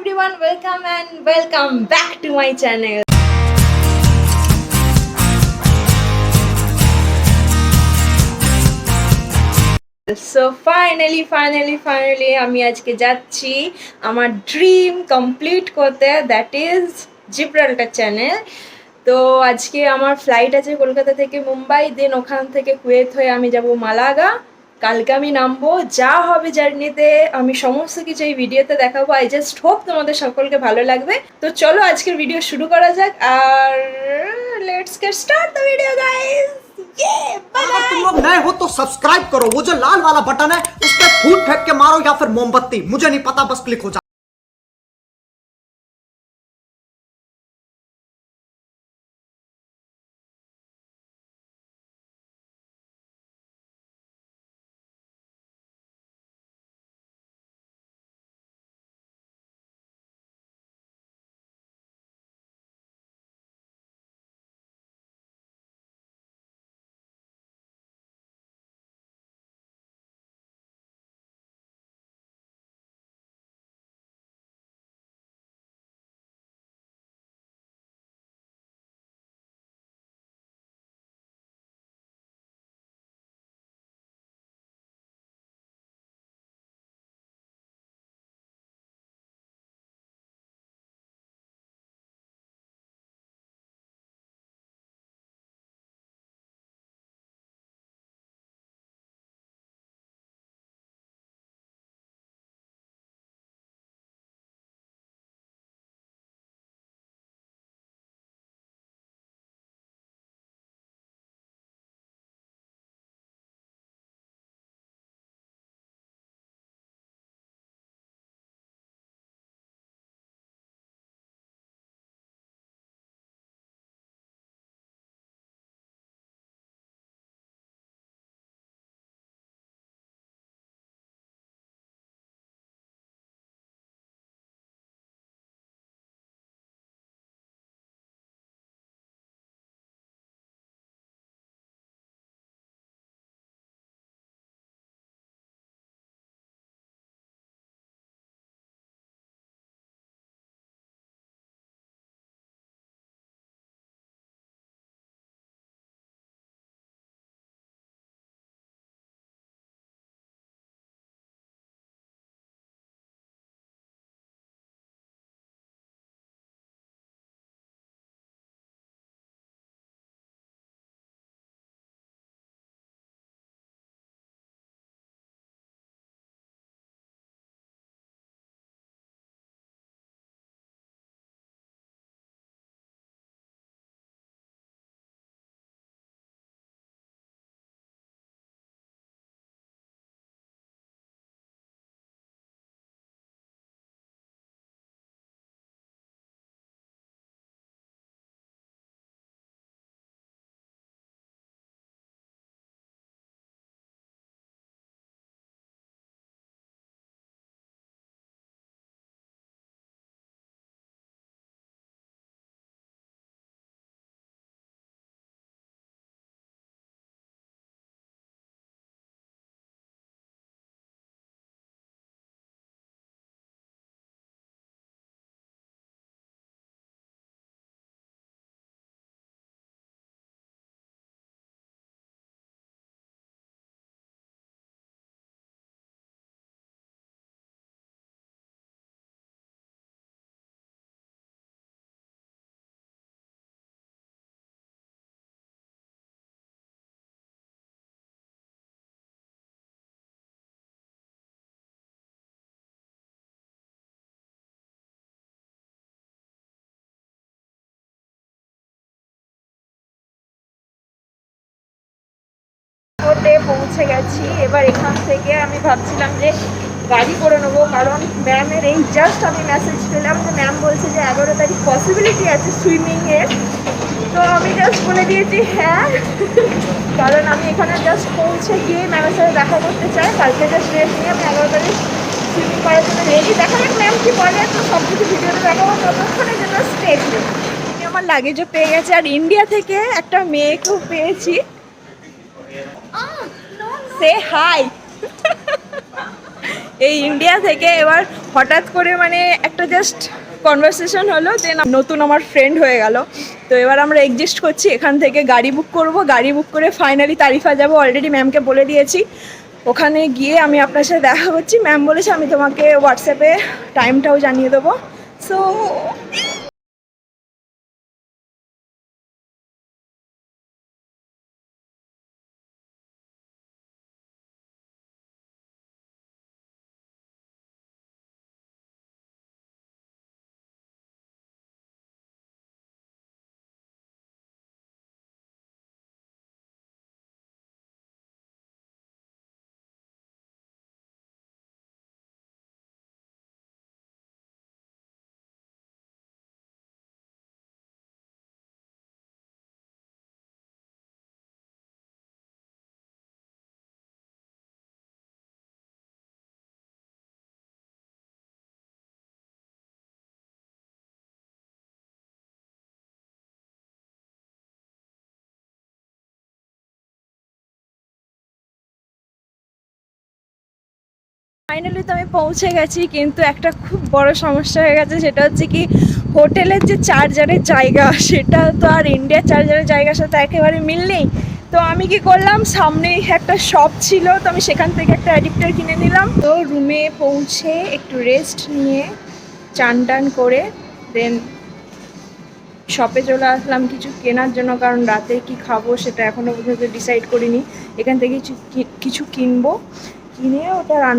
everyone, welcome and welcome back to my channel. So finally আমি আজকে যাচ্ছি আমার ড্রিম কমপ্লিট করতে, দ্যাট ইজ জিব্রাল্টার চ্যানেল। তো আজকে আমার ফ্লাইট আছে কলকাতা থেকে মুম্বাই, দেন ওখান থেকে কুয়েত হয়ে আমি যাব মালাগা। কালকে আমি নামবো, যা হবে জার্নিতে আমি সমস্ত কিছু এই ভিডিওতে দেখাবো। আই জাস্ট হোপ তোমাদের সকলকে ভালো লাগবে। তো চলো আজকের ভিডিও শুরু করা যাক, আর let's get start the video guys. अगर तुम लोग नए हो तो सब्सक्राइब करो, वो जो लाल वाला बटन है उस पर फूट फेंक के मारो या फिर मोमबत्ती, मुझे नहीं पता, बस क्लिक हो जाए। এয়ারপোর্টে পৌঁছে গেছি। এবার এখান থেকে আমি ভাবছিলাম যে গাড়ি করে নেবো, কারণ ম্যামের এই জাস্ট আমি মেসেজ পেলাম যে ম্যাম বলছে যে 11 তারিখ পসিবিলিটি আছে সুইমিংয়ের। তো আমি জাস্ট বলে দিয়েছি হ্যাঁ, কারণ আমি এখানে জাস্ট পৌঁছে গিয়ে ম্যামের সাথে দেখা করতে চাই। কালকে জাস্ট রেস্ট নিয়ে আমি 11 তারিখ সুইমিং করার জন্য রেডি। দেখা যাক ম্যাম কি বলে, তো সব কিছু ভিডিওতে দেখাবো, ততক্ষণের জন্য স্টেট। আমি আমার লাগেজও পেয়ে গেছি, আর ইন্ডিয়া থেকে একটা মেয়েকেও পেয়েছি। Say hi. এই ইন্ডিয়া থেকে। এবার হঠাৎ করে মানে একটা জাস্ট কনভারসেশন হলো, দেন নতুন আমার ফ্রেন্ড হয়ে গেল। তো এবার আমরা এক্সিস্ট করছি, এখান থেকে গাড়ি বুক করব, গাড়ি বুক করে ফাইনালি তারিফা যাব। অলরেডি ম্যামকে বলে দিয়েছি, ওখানে গিয়ে আমি আপনার সাথে দেখা করছি। ম্যাম বলেছে আমি তোমাকে হোয়াটসঅ্যাপে টাইমটাও জানিয়ে দেবো। সো ফাইনালি তো আমি পৌঁছে গেছি, কিন্তু একটা খুব বড় সমস্যা হয়ে গেছে। সেটা হচ্ছে কি, হোটেলের যে চার্জারের জায়গা, সেটা তো আর ইন্ডিয়ার চার্জারের জায়গার সাথে একেবারে মিল নেই। তো আমি কি করলাম, সামনেই একটা শপ ছিল, তো আমি সেখান থেকে একটা অ্যাডাপ্টার কিনে নিলাম। তো রুমে পৌঁছে একটু রেস্ট নিয়ে চান টান করে দেন শপে চলে আসলাম কিছু কেনার জন্য, কারণ রাতে কি খাবো সেটা এখনও পর্যন্ত ডিসাইড করিনি। এখান থেকে কিছু কিনবো, কিনে ওটা রান্না